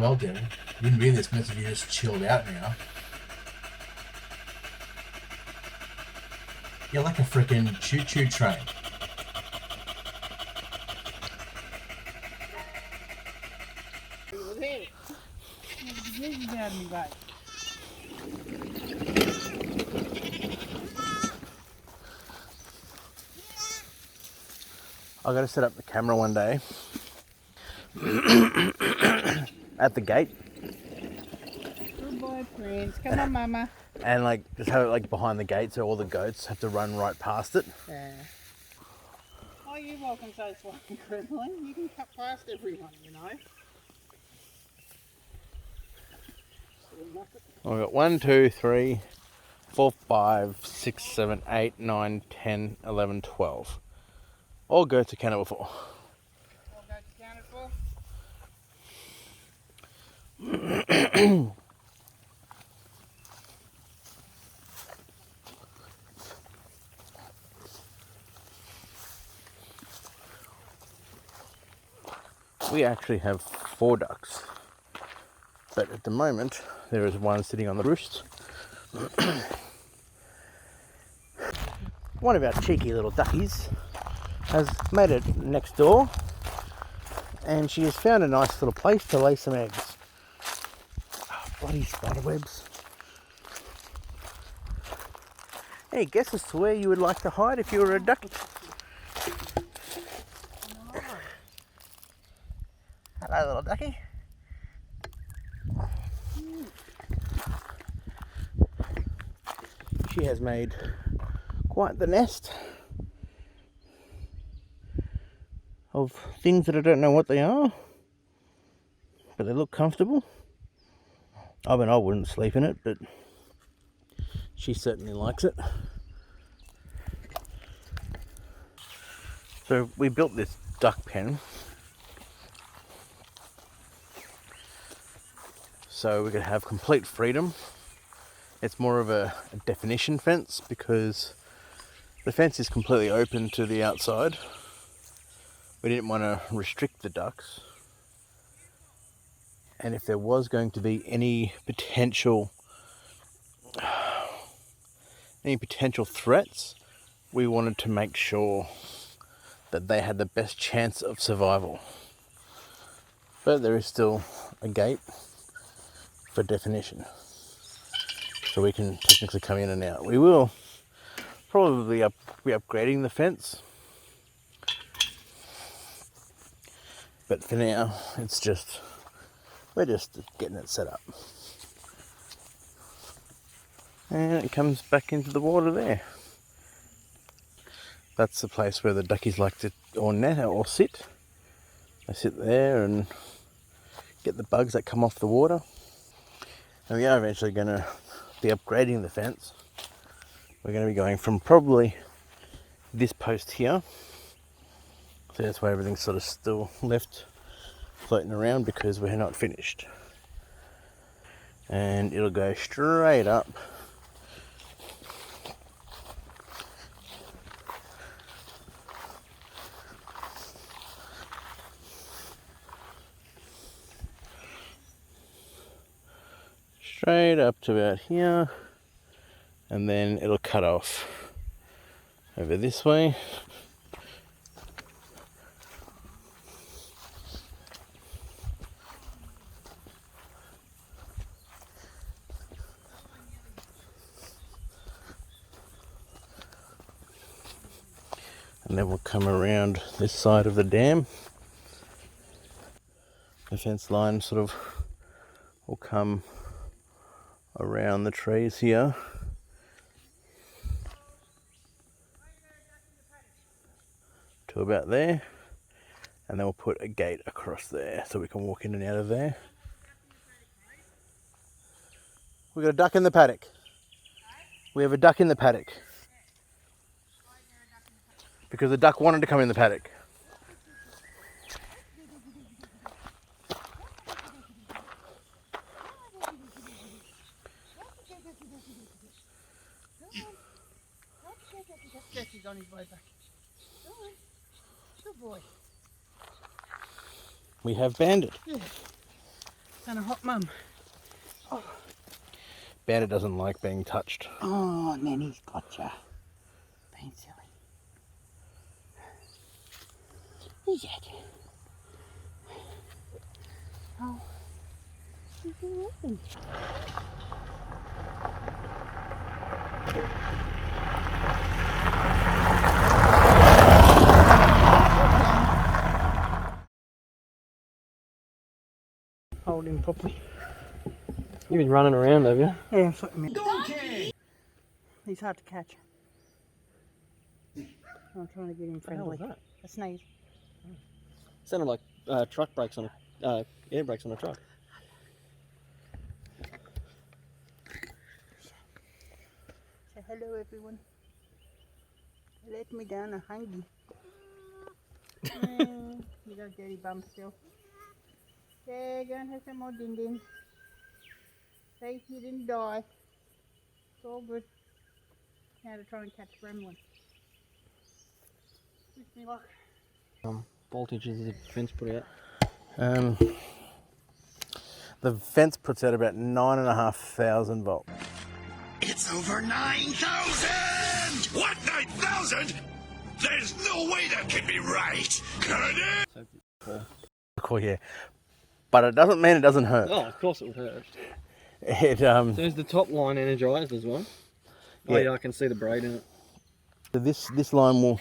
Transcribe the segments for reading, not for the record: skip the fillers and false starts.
well, Devin. You wouldn't be in this mess if you just chilled out now. You're like a freaking choo-choo train. I got to set up the camera one day at the gate. Good boy, Prince. Come on, Mama. And like just have it like behind the gate so all the goats have to run right past it. Yeah. Oh, you're welcome so slow, Gremlin. You can cut past everyone, you know. I've got 1, 2, 3, 4, 5, 6, 7, 8, 9, 10, 11, 12. All goats accounted for. All goats accounted for? We actually have 4 ducks, but at the moment there is one sitting on the roost. One of our cheeky little duckies has made it next door, and she has found a nice little place to lay some eggs. Oh, bloody spiderwebs. Any guess as to where you would like to hide if you were a duck? Hello, little ducky. She has made quite the nest of things that I don't know what they are, but they look comfortable. I mean, I wouldn't sleep in it, but she certainly likes it. So we built this duck pen so we could have complete freedom. It's more of a definition fence because the fence is completely open to the outside. We didn't want to restrict the ducks. And if there was going to be any potential threats, we wanted to make sure that they had the best chance of survival. But there is still a gate for definition, so we can technically come in and out. We will probably be upgrading the fence, but for now we're just getting it set up. And it comes back into the water there. That's the place where the duckies like to or net or sit. They sit there and get the bugs that come off the water. And we are eventually going to be upgrading the fence. We're going to be going from probably this post here. So that's why everything's sort of still left floating around because we're not finished. And it'll go straight up to about here, and then it'll cut off over this way. And then we'll come around this side of the dam. The fence line sort of will come around the trees here. To about there. And then we'll put a gate across there so we can walk in and out of there. We've got a duck in the paddock. We have a duck in the paddock. Because the duck wanted to come in the paddock. Jesse's on his way back. Good boy. We have Bandit. Yeah. And a hot mum. Oh, Bandit doesn't like being touched. oh, and then he's gotcha. Being silly. He's it. Oh. Hold him properly. You've been running around, have you? Yeah, flip him in. Donkey! He's hard to catch. I'm trying to get him friendly. What was A sneeze. Sounded like truck brakes on a air brakes on a truck. Say hello, everyone. Let me down, I'm hungry. You got dirty bum still. Yeah, go and have some more din din. Say you didn't die. It's all good. Now to try and catch gremlin. Wish me luck. Voltage is the fence put out. The fence puts out about 9,500 volts. It's over 9,000! What, 9,000? There's no way that can be right, can it? Cool, yeah. But it doesn't mean it doesn't hurt. Oh, of course it would hurt. It So is the top line energised as well? Oh Yeah. yeah, I can see the braid in it. this line will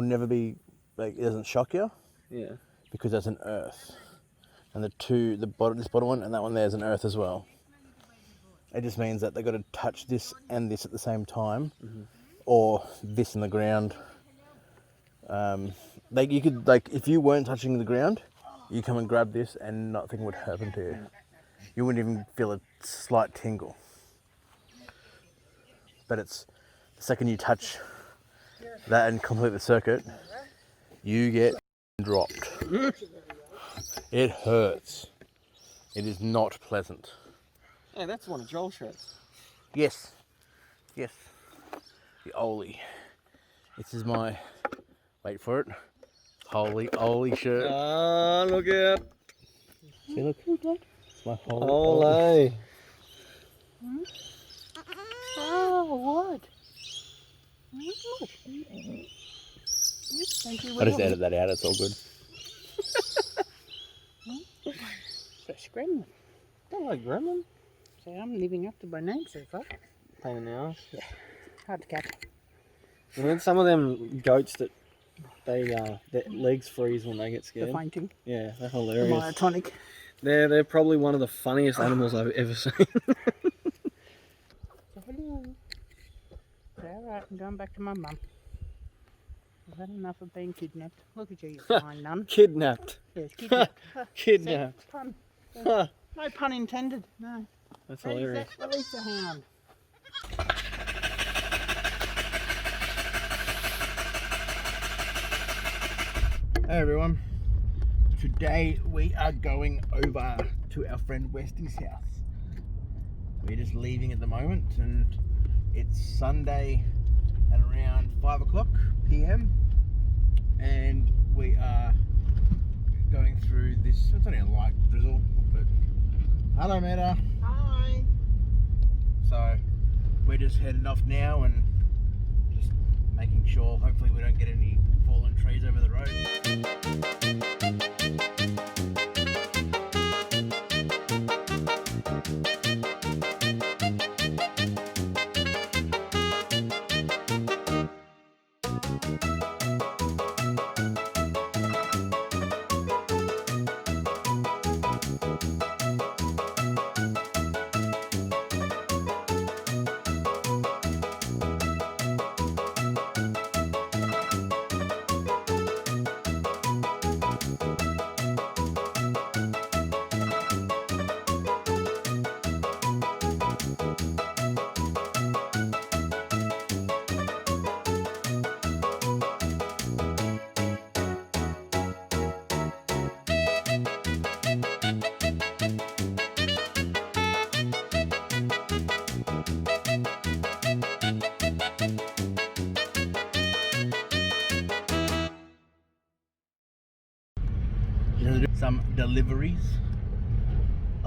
never be like, it doesn't shock you Yeah. because there's an earth, and this bottom one and that one there is an earth as well. It just means that they've got to touch this and this at the same time, or this in the ground. Like you could, like if you weren't touching the ground, you come and grab this and nothing would happen to you. You wouldn't even feel a slight tingle. But it's the second you touch that and complete the circuit, you get dropped. It hurts. It is not pleasant. Hey, that's one of Joel's shirts. Yes. Yes. The Oli. This is my, wait for it, holy Oli shirt. Ah, look out. See, look. It's my holy Ole. Oh, what? Thank you. I just edit that out, it's all good. Fresh gremlin. Don't like gremlin. So I'm living up to my name so far. Pain in the ass. Hard to catch. And then some of them goats that their legs freeze when they get The scared. fainting. Yeah, they're The hilarious. myotonic. They're probably one of the funniest animals I've ever seen. So hello. It's alright, I'm going back to my mum. I've had enough of being kidnapped. Look at you, you fine nun. Kidnapped. Yes, kidnapped. Kidnapped. Pun. Huh. No pun intended. No. That's hilarious. Release the hound. Hey everyone. Today we are going over to our friend Westy's house. We're just leaving at the moment and it's Sunday at around 5 o'clock PM and we are going through this, it's only a light drizzle, but hello Meta. Hi. So we're just heading off now and just making sure hopefully we don't get any fallen trees over the road. Some deliveries.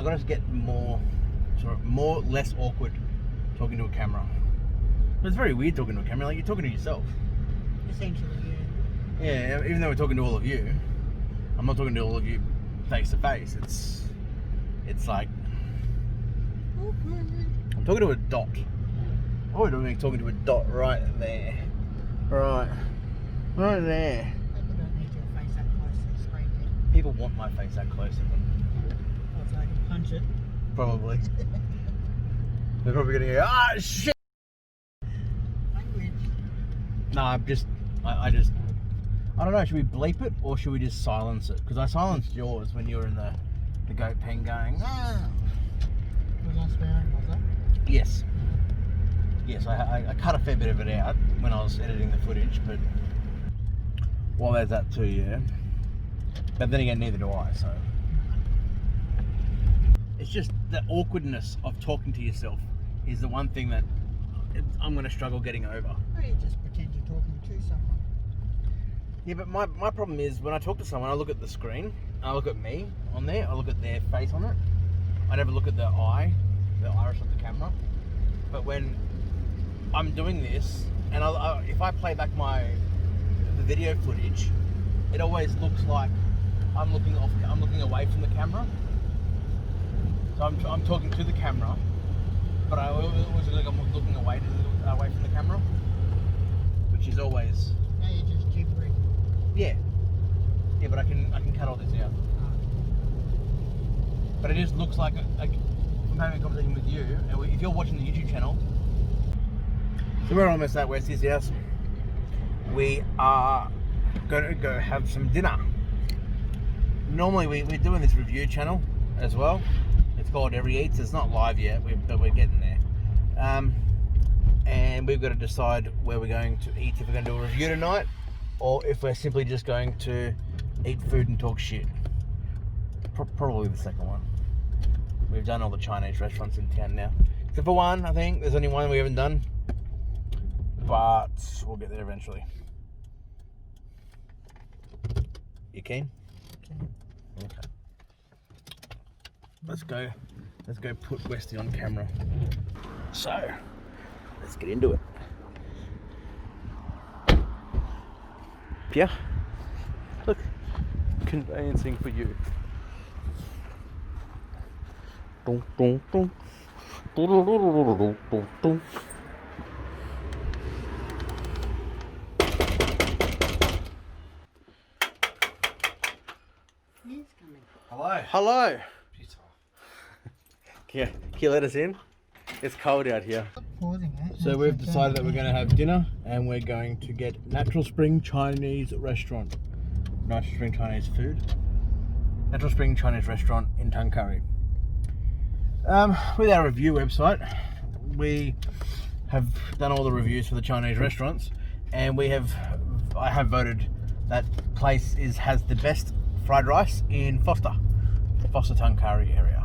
I gotta get less awkward talking to a camera. But it's very weird talking to a camera, like you're talking to yourself. Essentially, yeah. Yeah, even though we're talking to all of you, I'm not talking to all of you face to face. It's like I'm talking to a dot. Oh, we're talking to a dot right there. Right there. People don't need your face that close to the screen. People want my face that close to them. Oh, so I can punch it. Probably. They're probably gonna go, ah, shit! Language. No, I don't know, should we bleep it or should we just silence it? Because I silenced yours when you were in the goat pen going, ah. Was I swearing, was I? Yes. Yes, I cut a fair bit of it out when I was editing the footage, but well, there's that too, yeah. But then again, neither do I, so. It's just the awkwardness of talking to yourself is the one thing that I'm going to struggle getting over. Or you just pretend you're talking to someone. Yeah, but my problem is when I talk to someone, I look at the screen, I look at me on there, I look at their face on it. I never look at the iris of the camera. But when I'm doing this, and if I play back the video footage, it always looks like I'm looking away from the camera. So I'm talking to the camera, but I always look like I'm looking away from the camera, which is always. Now you're just gibbering. Yeah, but I can cut all this out. But it just looks like I'm having a conversation with you, and if you're watching the YouTube channel, so we're almost at West Sissy House. We are going to go have some dinner. Normally we're doing this review channel as well. It's called Every Eats. It's not live yet, but we're getting there. And we've got to decide where we're going to eat, if we're going to do a review tonight, or if we're simply just going to eat food and talk shit. Probably the second one. We've done all the Chinese restaurants in town now. Except for one, I think. There's only one we haven't done. But we'll get there eventually. You keen? Okay. Let's go put Westy on camera. So, let's get into it. Pia, look, conveyancing for you. Dun, dun, dun. Dun, dun, dun, dun, dun, dun. He's coming. Hello. Can you let us in? It's cold out here. Stop pausing it. So we've decided that we're going to have dinner and we're going to get Natural Spring Chinese Restaurant. Natural Spring Chinese food. Natural Spring Chinese Restaurant in Tuncurry. With our review website, we have done all the reviews for the Chinese restaurants, and I have voted that place has the best fried rice in Foster Tuncurry area.